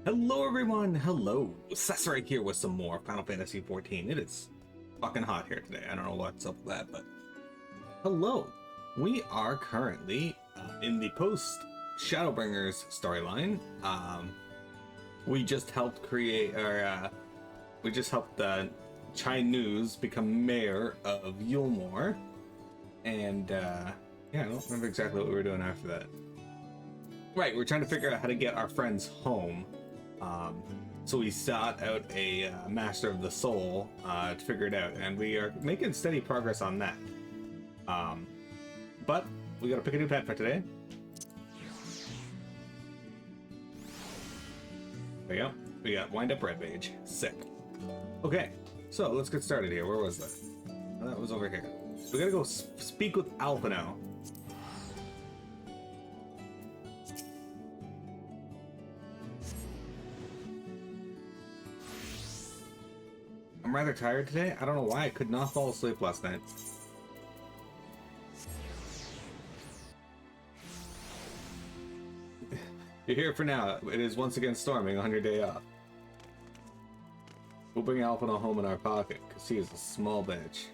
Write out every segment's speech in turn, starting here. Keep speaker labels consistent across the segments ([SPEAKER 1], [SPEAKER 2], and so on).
[SPEAKER 1] Hello everyone, hello. Cesarek here with some more Final Fantasy XIV. It is fucking hot here today. I don't know what's up with that, but hello. We are currently in the post Shadowbringers storyline. We just helped create, we just helped Chai News become mayor of Yulmore. And yeah, I don't remember exactly what we were doing after that. Right, we're trying to figure out how to get our friends home. So we sought out a Master of the Soul to figure it out, and we are making steady progress on that. But we gotta pick a new pet for today. There you go. We got Wind Up Red Mage. Sick. Okay, so let's get started here. Where was that? Oh, that was over here. We gotta go speak with Alpha now. I'm rather tired today. I don't know why I could not fall asleep last night. You're here for now. It is once again storming on your day off. We'll bring Alphino home in our pocket, because he is a small bitch.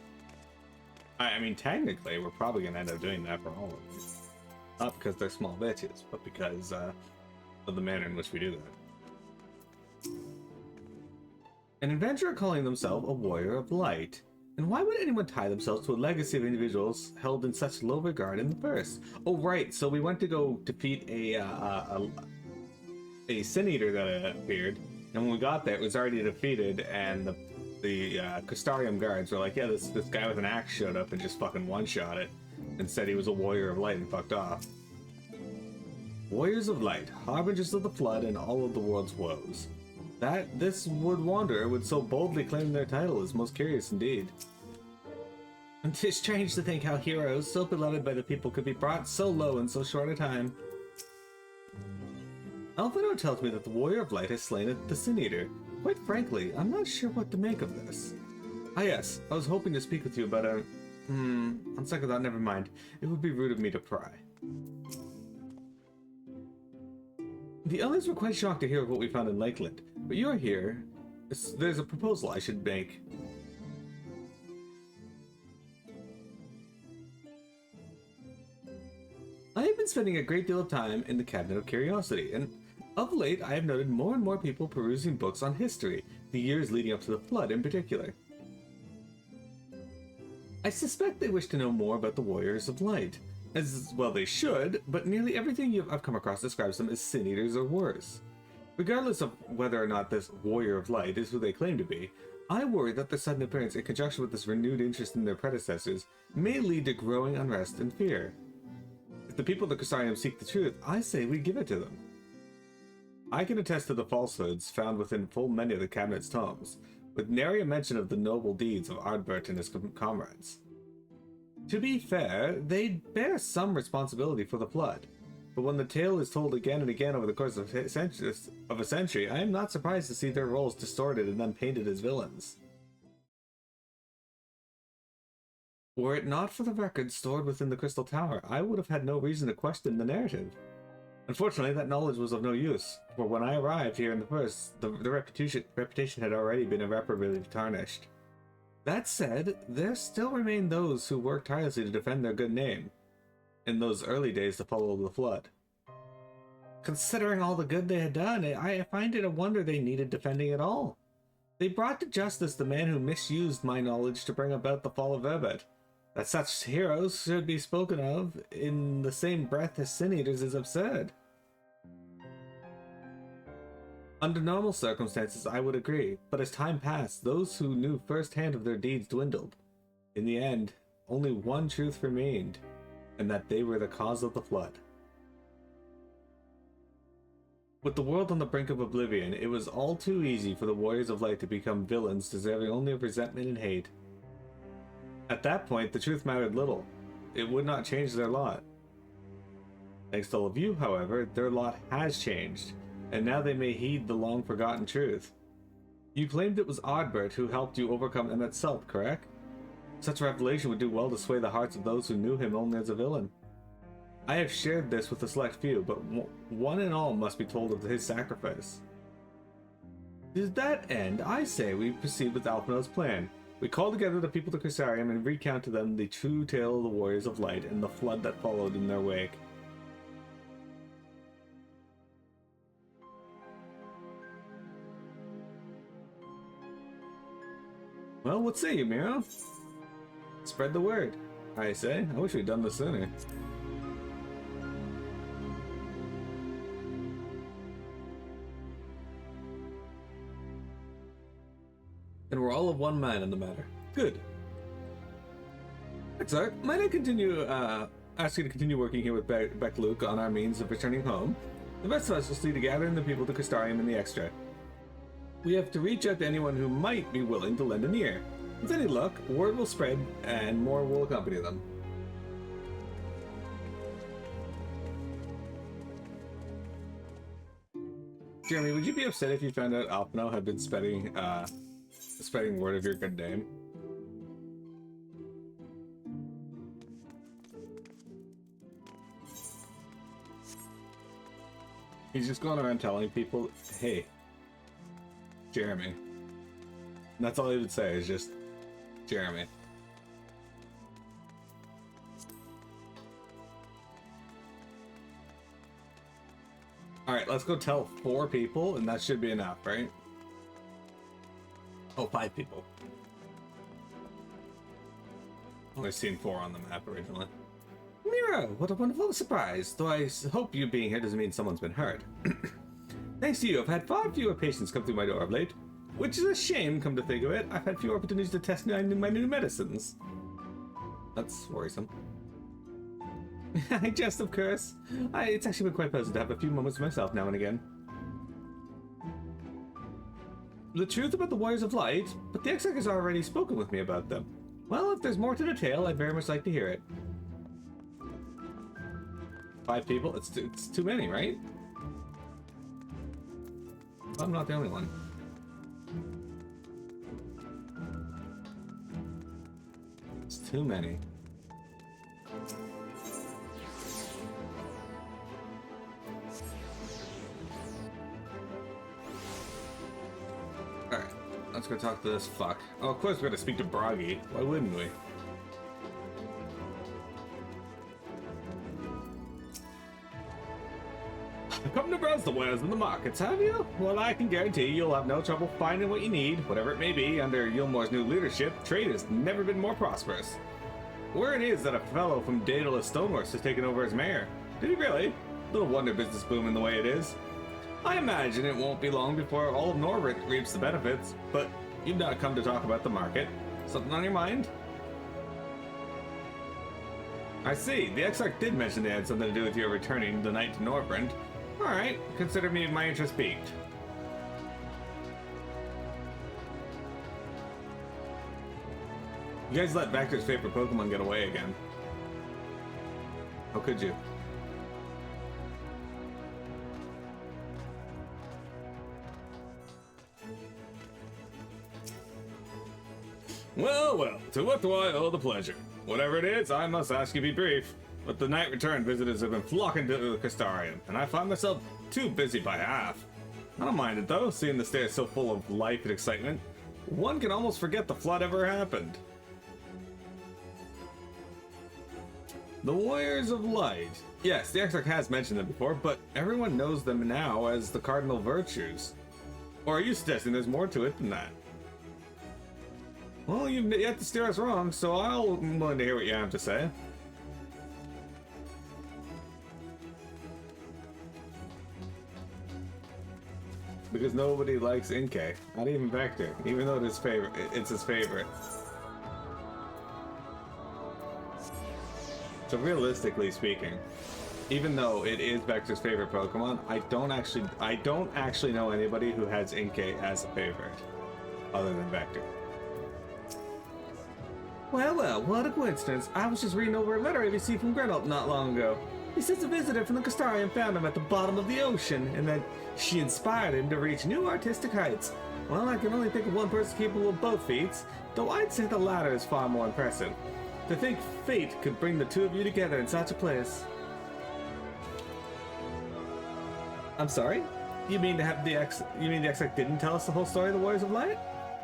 [SPEAKER 1] I mean, technically, we're probably going to end up doing that for all of them. Not because they're small bitches, but because of the manner in which we do that. An adventurer calling themselves a warrior of light. And why would anyone tie themselves to a legacy of individuals held in such low regard in the first? Oh, right. So we went to go defeat a Sin Eater that appeared, and when we got there, it was already defeated, and the Custarium guards were like, "Yeah, this guy with an axe showed up and just fucking one-shot it, and said he was a warrior of light and fucked off." Warriors of light, harbingers of the flood and all of the world's woes. That this wood wanderer would so boldly claim their title is most curious indeed. And 'tis strange to think how heroes, so beloved by the people, could be brought so low in so short a time. Alphino tells me that the Warrior of Light has slain the Sin Eater. Quite frankly, I'm not sure what to make of this. Ah yes, I was hoping to speak with you about a... on second thought, never mind. It would be rude of me to pry. The others were quite shocked to hear of what we found in Lakeland, but you're here. There's a proposal I should make. I have been spending a great deal of time in the Cabinet of Curiosity, and of late I have noted more and more people perusing books on history, the years leading up to the Flood in particular. I suspect they wish to know more about the Warriors of Light. As well they should, but nearly everything I've come across describes them as Sin Eaters or worse. Regardless of whether or not this Warrior of Light is who they claim to be, I worry that their sudden appearance in conjunction with this renewed interest in their predecessors may lead to growing unrest and fear. If the people of the Custarium seek the truth, I say we give it to them. I can attest to the falsehoods found within full many of the Cabinet's tomes, with nary a mention of the noble deeds of Ardbert and his comrades. To be fair, they bear some responsibility for the Flood, but when the tale is told again and again over the course of a century, I am not surprised to see their roles distorted and then painted as villains. Were it not for the records stored within the Crystal Tower, I would have had no reason to question the narrative. Unfortunately, that knowledge was of no use, for when I arrived here in the first, the reputation had already been irreparably tarnished. That said, there still remain those who work tirelessly to defend their good name, in those early days to follow the Flood. Considering all the good they had done, I find it a wonder they needed defending at all. They brought to justice the man who misused my knowledge to bring about the fall of Verbet. That such heroes should be spoken of in the same breath as Sin Eaters is absurd. Under normal circumstances, I would agree, but as time passed, those who knew firsthand of their deeds dwindled. In the end, only one truth remained, and that they were the cause of the Flood. With the world on the brink of oblivion, it was all too easy for the Warriors of Light to become villains deserving only of resentment and hate. At that point, the truth mattered little. It would not change their lot. Thanks to all of you, however, their lot has changed, and now they may heed the long-forgotten truth. You claimed it was Ardbert who helped you overcome Emmet Sulp, correct? Such a revelation would do well to sway the hearts of those who knew him only as a villain. I have shared this with a select few, but one and all must be told of his sacrifice. To that end, I say we proceed with Alphinaud's plan. We call together the people of Cressarium and recount to them the true tale of the Warriors of Light and the flood that followed in their wake. Well, what say you, Miro? Spread the word, I say. I wish we'd done this sooner. And we're all of one mind on the matter. Good. Exarch, might I continue, ask you to continue working here with Beck Luke on our means of returning home? The rest of us will see to gathering the people to Crystarium and the extra. We have to reach out to anyone who might be willing to lend an ear. With any luck, word will spread and more will accompany them. Jeremy, would you be upset if you found out Alphinaud had been spreading word of your good name? He's just going around telling people, hey, Jeremy. And that's all he would say, is just, Jeremy. Alright, let's go tell 4 people, and that should be enough, right? Oh, 5 people. Only seen 4 on the map originally. Mira, what a wonderful surprise. Though I hope you being here doesn't mean someone's been hurt. Thanks to you, I've had far fewer patients come through my door of late. Which is a shame, come to think of it. I've had fewer opportunities to test my new medicines. That's worrisome. I jest, of course. It's actually been quite pleasant to have a few moments for myself now and again. The truth about the Warriors of Light, but the XIV has already spoken with me about them. Well, if there's more to the tale, I'd very much like to hear it. 5 people? It's too many, right? I'm not the only one. It's too many. Alright, let's go talk to this fuck. Oh, of course we're gonna speak to Bragi. Why wouldn't we? Come to browse the wares in the markets, have you? Well, I can guarantee you'll have no trouble finding what you need, whatever it may be. Under Yulmore's new leadership, trade has never been more prosperous. Word is that a fellow from Daedalus Stoneworks has taken over as mayor. Did he really? Little wonder business booming the way it is. I imagine it won't be long before all of Norvrit reaps the benefits, but you've not come to talk about the market. Something on your mind? I see. The Exarch did mention they had something to do with your returning the night to Norvrend. Alright, consider me my interest piqued. You guys let Vector's favorite Pokemon get away again. How could you? Well, well, to what do I owe the pleasure? Whatever it is, I must ask you be brief. But the night return visitors have been flocking to the Crystarium, and I find myself too busy by half. I don't mind it though, seeing the stairs so full of life and excitement. One can almost forget the flood ever happened. The Warriors of Light. Yes, the Exarch has mentioned them before, but everyone knows them now as the Cardinal Virtues. Or are you suggesting there's more to it than that? Well, you've yet to steer us wrong, so I'm willing to hear what you have to say. Because nobody likes Inkay, not even Vector, even though it's his favorite. So realistically speaking, even though it is Vector's favorite Pokemon, I don't actually know anybody who has Inkay as a favorite, other than Vector. Well, what a coincidence. I was just reading over a letter I received from Gretel not long ago. He says a visitor from the Crystarium found him at the bottom of the ocean, and that she inspired him to reach new artistic heights. Well, I can only think of one person capable of both feats, though I'd say the latter is far more impressive. To think fate could bring the two of you together in such a place. I'm sorry? You mean You mean the XX didn't tell us the whole story of the Warriors of Light?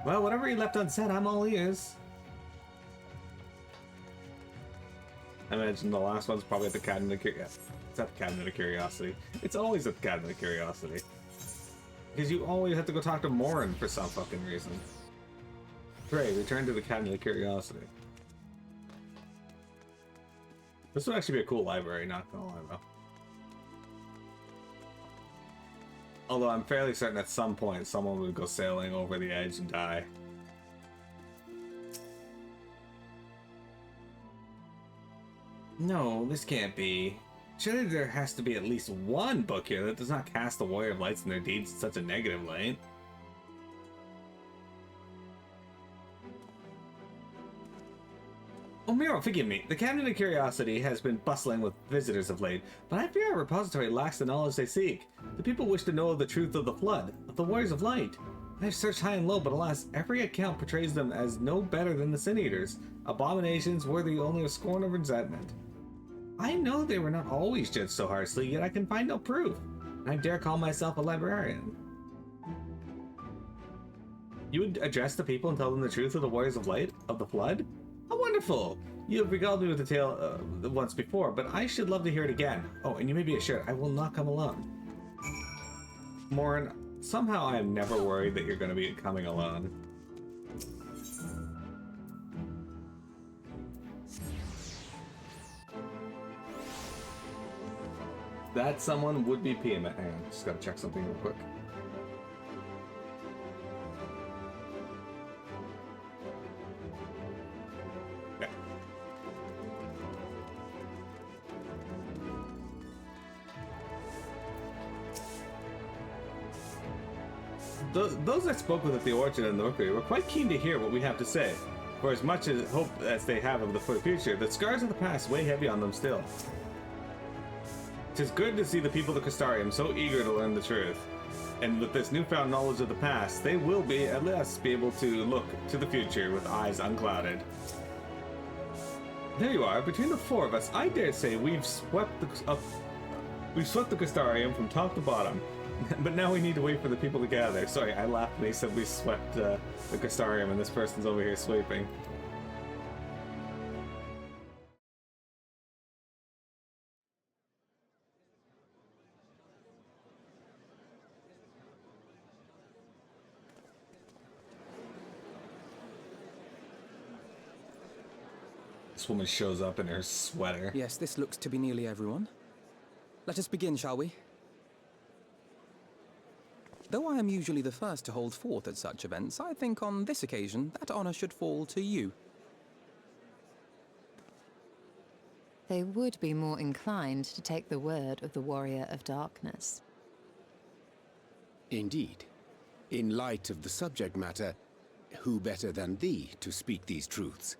[SPEAKER 1] Well, whatever he left unsaid, I'm all ears. I imagine the last one's probably at the Cabinet of Curiosity. It's at the Cabinet of Curiosity. It's always at the Cabinet of Curiosity. Because you always have to go talk to Morin for some fucking reason. Great, return to the Cabinet of Curiosity. This would actually be a cool library, not gonna lie though. Although I'm fairly certain at some point someone would go sailing over the edge and die. No, this can't be. Surely there has to be at least one book here that does not cast the Warrior of Lights and their deeds in such a negative light. Oh, Miro, forgive me. The Cabinet of Curiosity has been bustling with visitors of late, but I fear our repository lacks the knowledge they seek. The people wish to know the truth of the Flood, of the Warriors of Light. I have searched high and low, but alas, every account portrays them as no better than the Sin Eaters, abominations worthy only of scorn and resentment. I know they were not always judged so harshly, yet I can find no proof, and I dare call myself a librarian. You would address the people and tell them the truth of the Warriors of Light, of the Flood? How wonderful! You have regaled me with the tale once before, but I should love to hear it again. Oh, and you may be assured, I will not come alone. Morin, somehow I am never worried that you're going to be coming alone. That someone would be PM. Hang on, just gotta check something real quick. Okay. Those I spoke with at the Orchard and the Rookery were quite keen to hear what we have to say. For as much as hope as they have of the future, the scars of the past weigh heavy on them still. 'Tis good to see the people of the Crystarium so eager to learn the truth. And with this newfound knowledge of the past, they will be, at least, be able to look to the future with eyes unclouded. There you are. Between the four of us, I dare say we've swept the Crystarium from top to bottom. But now we need to wait for the people to gather. Sorry, I laughed when he said we swept the Crystarium and this person's over here sweeping. This woman shows up in her sweater.
[SPEAKER 2] Yes, this looks to be nearly everyone. Let us begin, shall we? Though I am usually the first to hold forth at such events, I think on this occasion that honor should fall to you.
[SPEAKER 3] They would be more inclined to take the word of the Warrior of Darkness.
[SPEAKER 4] Indeed. In light of the subject matter, who better than thee to speak these truths?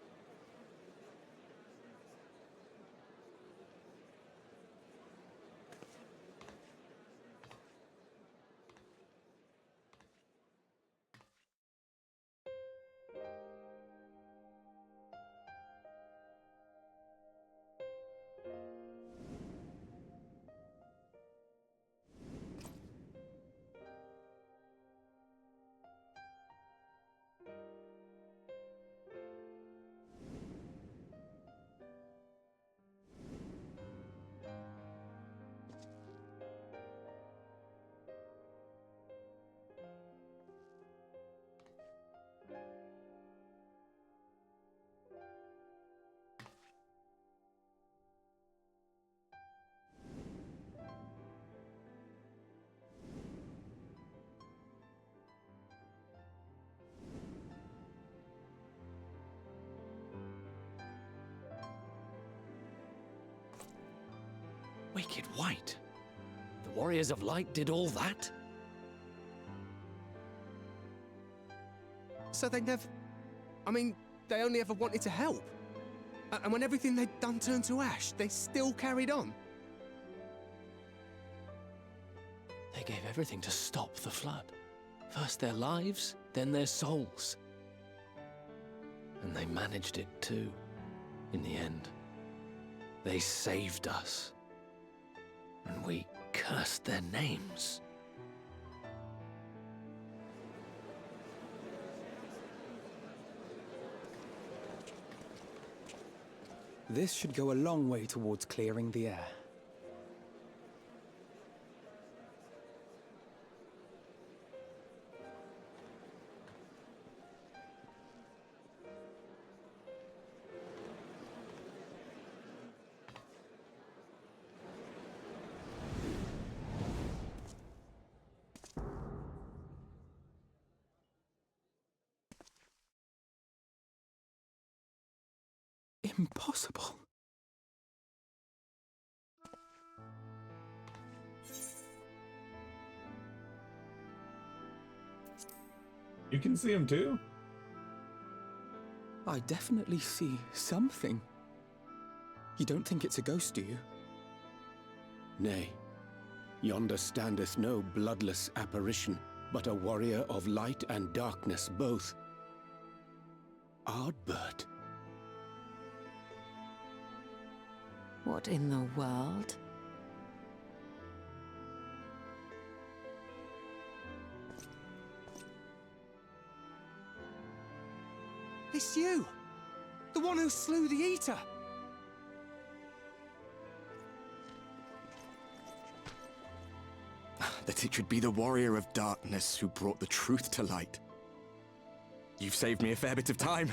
[SPEAKER 5] Wicked White? The Warriors of Light did all that?
[SPEAKER 4] So they never... I mean, they only ever wanted to help. And when everything they'd done turned to ash, they still carried on.
[SPEAKER 5] They gave everything to stop the Flood. First their lives, then their souls. And they managed it too, in the end. They saved us. And we cursed their names.
[SPEAKER 2] This should go a long way towards clearing the air. Impossible.
[SPEAKER 1] You can see him too?
[SPEAKER 2] I definitely see something. You don't think it's a ghost, do you?
[SPEAKER 6] Nay, yonder standeth no bloodless apparition, but a warrior of light and darkness both. Ardbert.
[SPEAKER 3] What in the world?
[SPEAKER 4] It's you! The one who slew the Eater!
[SPEAKER 7] That it should be the warrior of darkness who brought the truth to light. You've saved me a fair bit of time,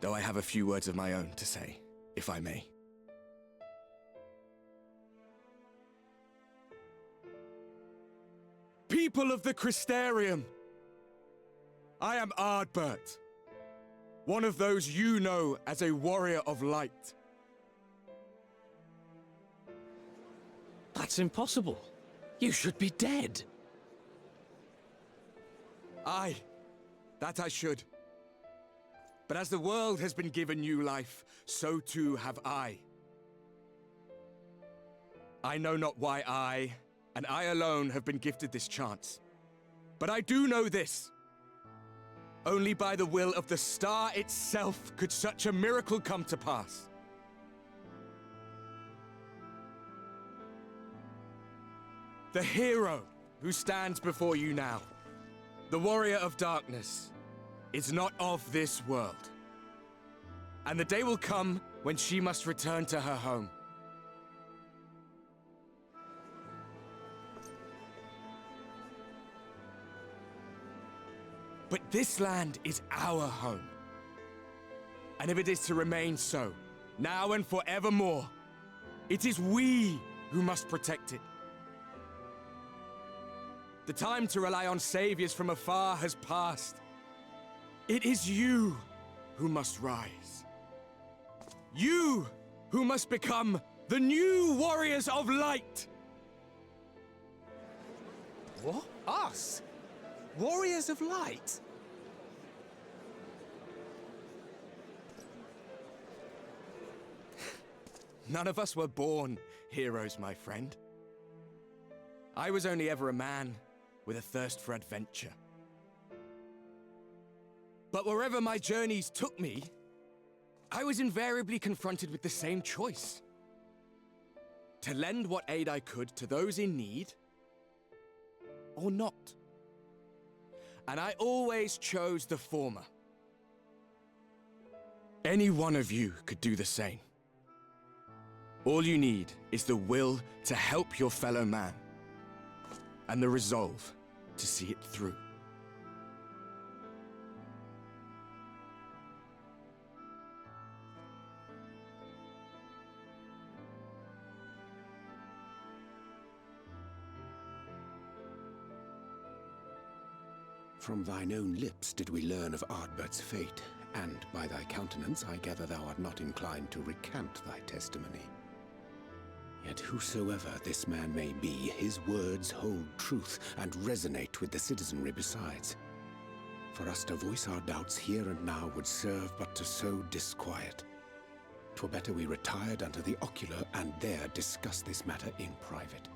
[SPEAKER 7] though I have a few words of my own to say, if I may. People of the Crystarium, I am Ardbert, one of those you know as a warrior of light.
[SPEAKER 5] That's impossible. You should be dead.
[SPEAKER 7] Aye, that I should. But as the world has been given new life, so too have I. I know not why I, and I alone, have been gifted this chance. But I do know this. Only by the will of the star itself could such a miracle come to pass. The hero who stands before you now, the warrior of darkness, is not of this world. And the day will come when she must return to her home. But this land is our home. And if it is to remain so, now and forevermore, it is we who must protect it. The time to rely on saviors from afar has passed. It is you who must rise. You who must become the new warriors of light.
[SPEAKER 4] What? Us? Warriors of Light?
[SPEAKER 7] None of us were born heroes, my friend. I was only ever a man with a thirst for adventure. But wherever my journeys took me, I was invariably confronted with the same choice. To lend what aid I could to those in need, or not. And I always chose the former. Any one of you could do the same. All you need is the will to help your fellow man, and the resolve to see it through.
[SPEAKER 6] From thine own lips did we learn of Ardbert's fate, and by thy countenance I gather thou art not inclined to recant thy testimony. Yet whosoever this man may be, his words hold truth and resonate with the citizenry besides. For us to voice our doubts here and now would serve but to sow disquiet. 'Twere better we retired unto the ocular and there discuss this matter in private.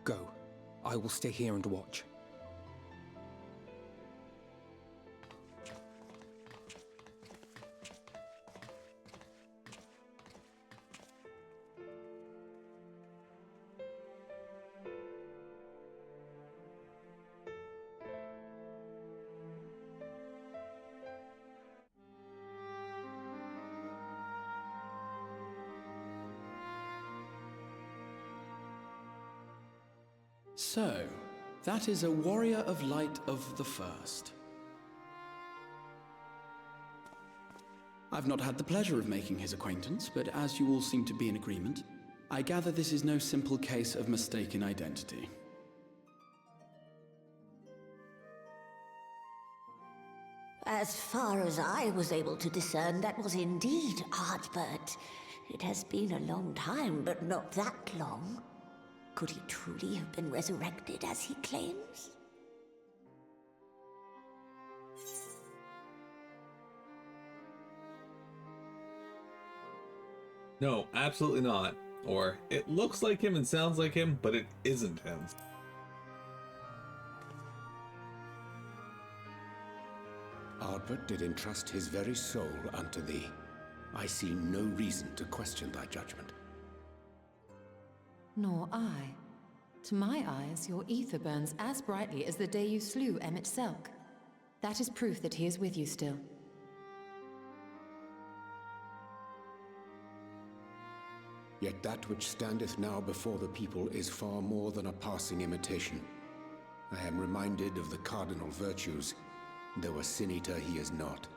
[SPEAKER 2] Go. I will stay here and watch.
[SPEAKER 8] So, that is a warrior of light of the first. I've not had the pleasure of making his acquaintance, but as you all seem to be in agreement, I gather this is no simple case of mistaken identity.
[SPEAKER 9] As far as I was able to discern, that was indeed Ardbert. It has been a long time, but not that long. Could he truly have been resurrected as he claims?
[SPEAKER 1] No, absolutely not. Or, it looks like him and sounds like him, but it isn't him.
[SPEAKER 6] Ardbert did entrust his very soul unto thee. I see no reason to question thy judgment.
[SPEAKER 3] Nor I. To my eyes, your ether burns as brightly as the day you slew Emmett Selk. That is proof that he is with you still.
[SPEAKER 6] Yet that which standeth now before the people is far more than a passing imitation. I am reminded of the cardinal virtues, though a sin-eater he is not.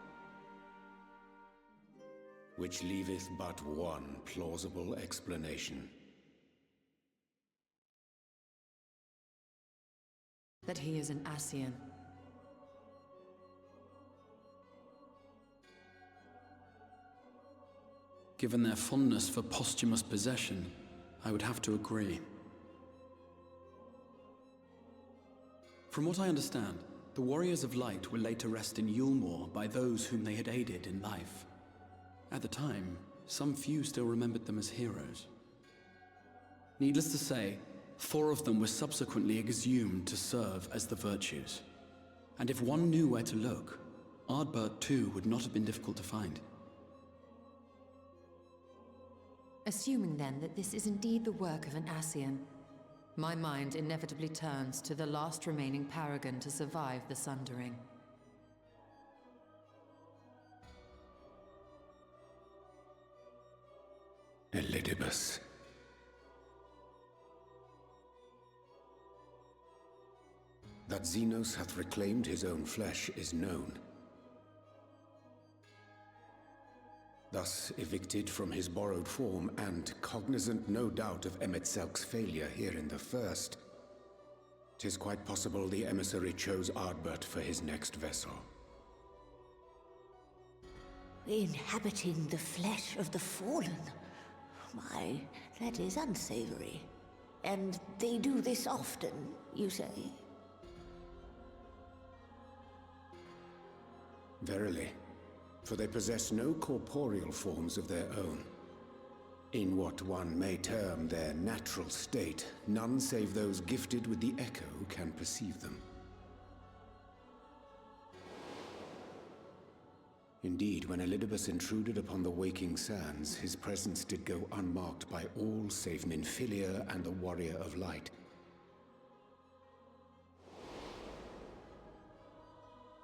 [SPEAKER 6] Which leaveth but one plausible explanation.
[SPEAKER 3] That he is an Ascian.
[SPEAKER 8] Given their fondness for posthumous possession, I would have to agree. From what I understand, the Warriors of Light were laid to rest in Yulmore by those whom they had aided in life. At the time, some few still remembered them as heroes. Needless to say, 4 of them were subsequently exhumed to serve as the Virtues. And if one knew where to look, Ardbert too would not have been difficult to find.
[SPEAKER 3] Assuming then that this is indeed the work of an Ascian, my mind inevitably turns to the last remaining paragon to survive the Sundering.
[SPEAKER 6] Elidibus. That Xenos hath reclaimed his own flesh is known. Thus evicted from his borrowed form, and cognizant no doubt of Emmett Selk's failure here in the first, 'tis quite possible the emissary chose Ardbert for his next vessel.
[SPEAKER 9] Inhabiting the flesh of the fallen? My, that is unsavory. And they do this often, you say?
[SPEAKER 6] Verily, for they possess no corporeal forms of their own. In what one may term their natural state, none save those gifted with the echo can perceive them. Indeed, when Elidibus intruded upon the waking sands, his presence did go unmarked by all save Ninfilia and the Warrior of Light.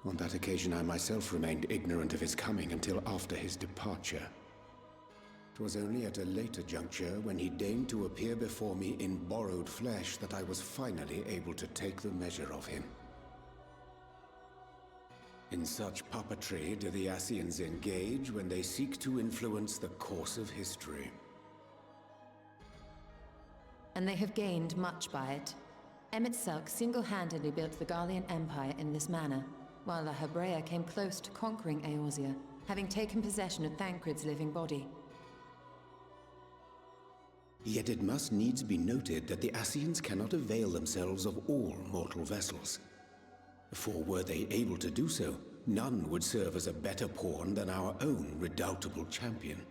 [SPEAKER 6] On that occasion, I myself remained ignorant of his coming until after his departure. 'Twas only at a later juncture, when he deigned to appear before me in borrowed flesh, that I was finally able to take the measure of him. In such puppetry do the Ascians engage when they seek to influence the course of history.
[SPEAKER 3] And they have gained much by it. Emmett Selk single-handedly built the Garlean Empire in this manner, while the Hebrea came close to conquering Eorzea, having taken possession of Thancred's living body.
[SPEAKER 6] Yet it must needs be noted that the Ascians cannot avail themselves of all mortal vessels. For were they able to do so, none would serve as a better pawn than our own redoubtable champion.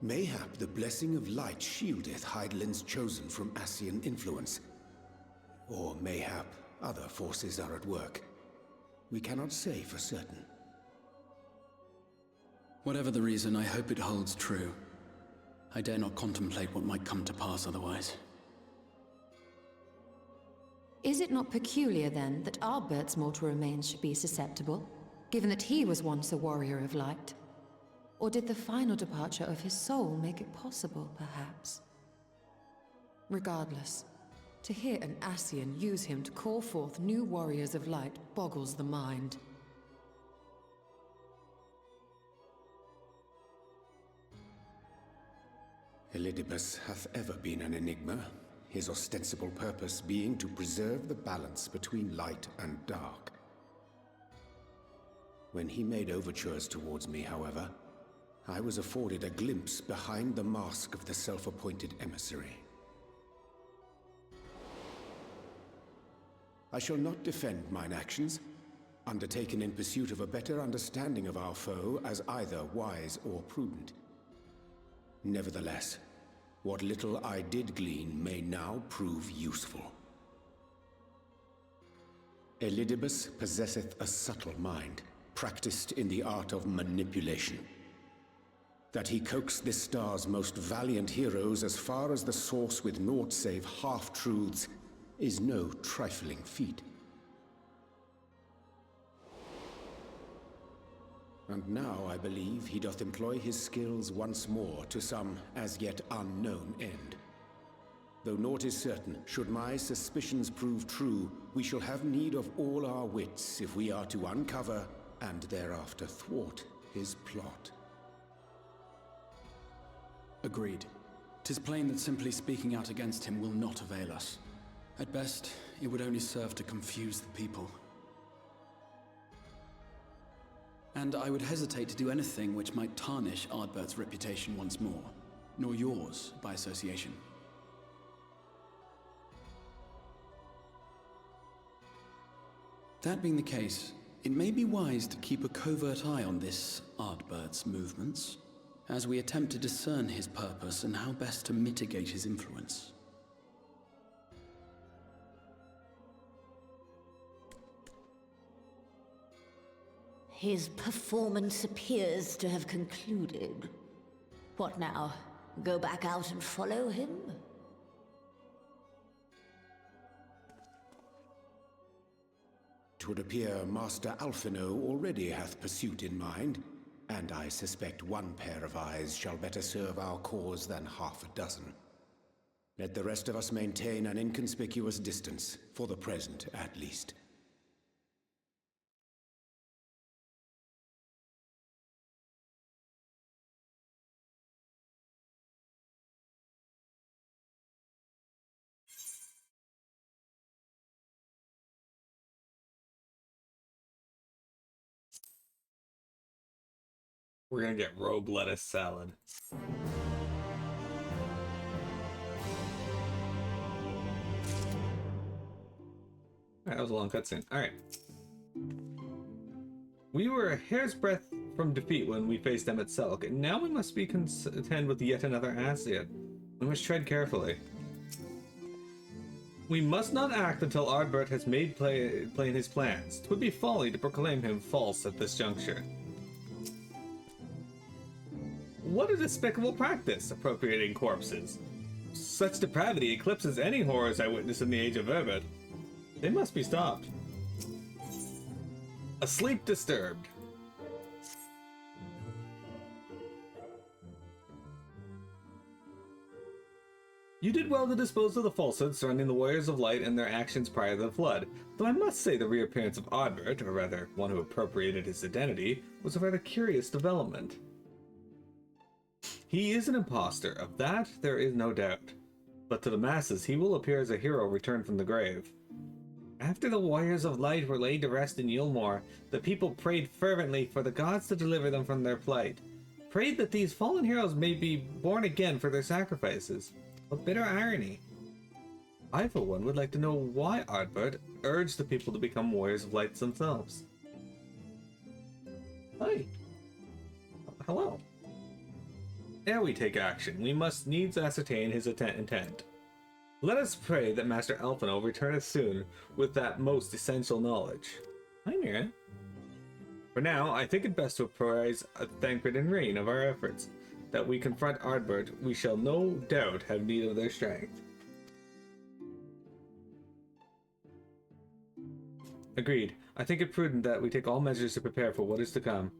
[SPEAKER 6] Mayhap the blessing of light shieldeth Hydaelyn's chosen from Ascian influence. Or mayhap other forces are at work. We cannot say for certain.
[SPEAKER 8] Whatever the reason, I hope it holds true. I dare not contemplate what might come to pass otherwise.
[SPEAKER 3] Is it not peculiar, then, that Ardbert's mortal remains should be susceptible, given that he was once a warrior of light? Or did the final departure of his soul make it possible, perhaps? Regardless, to hear an Ascian use him to call forth new warriors of light boggles the mind.
[SPEAKER 6] Elidibus hath ever been an enigma, his ostensible purpose being to preserve the balance between light and dark. When he made overtures towards me, however, I was afforded a glimpse behind the mask of the self-appointed emissary. I shall not defend mine actions, undertaken in pursuit of a better understanding of our foe as either wise or prudent. Nevertheless, what little I did glean may now prove useful. Elidibus possesseth a subtle mind, practiced in the art of manipulation. That he coaxed this star's most valiant heroes as far as the source with naught save half-truths is no trifling feat. And now I believe he doth employ his skills once more to some as yet unknown end. Though naught is certain, should my suspicions prove true, we shall have need of all our wits if we are to uncover and thereafter thwart his plot.
[SPEAKER 8] Agreed. 'Tis plain that simply speaking out against him will not avail us. At best, it would only serve to confuse the people. And I would hesitate to do anything which might tarnish Ardbert's reputation once more, nor yours by association. That being the case, it may be wise to keep a covert eye on this Ardbert's movements, as we attempt to discern his purpose and how best to mitigate his influence.
[SPEAKER 9] His performance appears to have concluded. What now? Go back out and follow him?
[SPEAKER 6] 'Twould appear Master Alphino already hath pursuit in mind, and I suspect one pair of eyes shall better serve our cause than half a dozen. Let the rest of us maintain an inconspicuous distance, for the present at least.
[SPEAKER 1] We're gonna get rogue lettuce salad. Alright, that was a long cutscene. Alright. We were a hair's breadth from defeat when we faced them at Selk, and now we must be contend with yet another Ascian. We must tread carefully. We must not act until Ardbert has made plain his plans. 'Twould be folly to proclaim him false at this juncture. What a despicable practice, appropriating corpses. Such depravity eclipses any horrors I witnessed in the age of Herbert. They must be stopped. Asleep disturbed. You did well to dispose of the falsehoods surrounding the Warriors of Light and their actions prior to the Flood, though I must say the reappearance of Ardbert, or rather, one who appropriated his identity, was a rather curious development. He is an impostor, of that there is no doubt. But to the masses, he will appear as a hero returned from the grave. After the Warriors of Light were laid to rest in Yulmore, the people prayed fervently for the gods to deliver them from their plight. Prayed that these fallen heroes may be born again for their sacrifices. What bitter irony. I, for one, would like to know why Ardbert urged the people to become Warriors of Light themselves. Hi. Hello. Ere we take action, we must needs ascertain his intent. Let us pray that Master Alphino returneth soon with that most essential knowledge. Hi, Mira. For now, I think it best to apprise Thancred and Rain of our efforts. That we confront Ardbert, we shall no doubt have need of their strength. Agreed. I think it prudent that we take all measures to prepare for what is to come.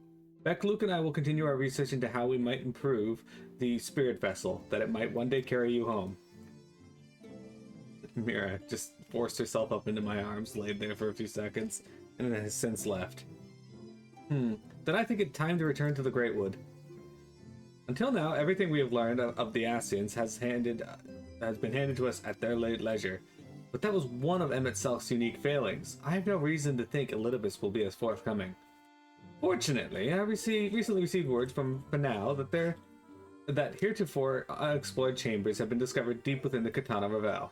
[SPEAKER 1] Beck, Luke, and I will continue our research into how we might improve the spirit vessel, that it might one day carry you home. Mira just forced herself up into my arms, laid there for a few seconds, and then has since left. Then I think it time to return to the Great Wood. Until now, everything we have learned of the Ascians has been handed to us at their late leisure. But that was one of Emmett Selk's unique failings. I have no reason to think Elidibus will be as forthcoming. Fortunately, I recently received words from Fanau that heretofore unexplored chambers have been discovered deep within the Katana Ravel.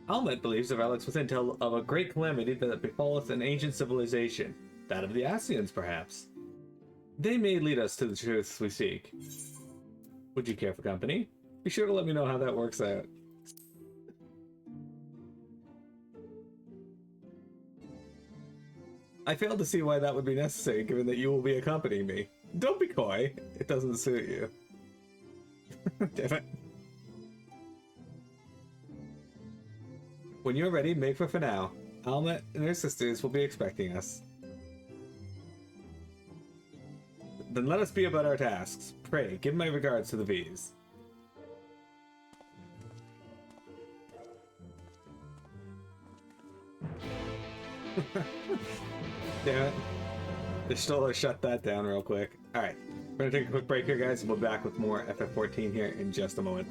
[SPEAKER 1] Almet believes the relics within tell of a great calamity that befalleth an ancient civilization, that of the Ascians, perhaps. They may lead us to the truths we seek. Would you care for company? Be sure to let me know how that works out. I fail to see why that would be necessary, given that you will be accompanying me. Don't be coy. It doesn't suit you. Damn it. When you're ready, make for Fanau. Alma and her sisters will be expecting us. Then let us be about our tasks. Pray, give my regards to the V's. Damn it. They stole shut that down real quick. Alright, we're gonna take a quick break here, guys, and we'll be back with more FF14 here in just a moment.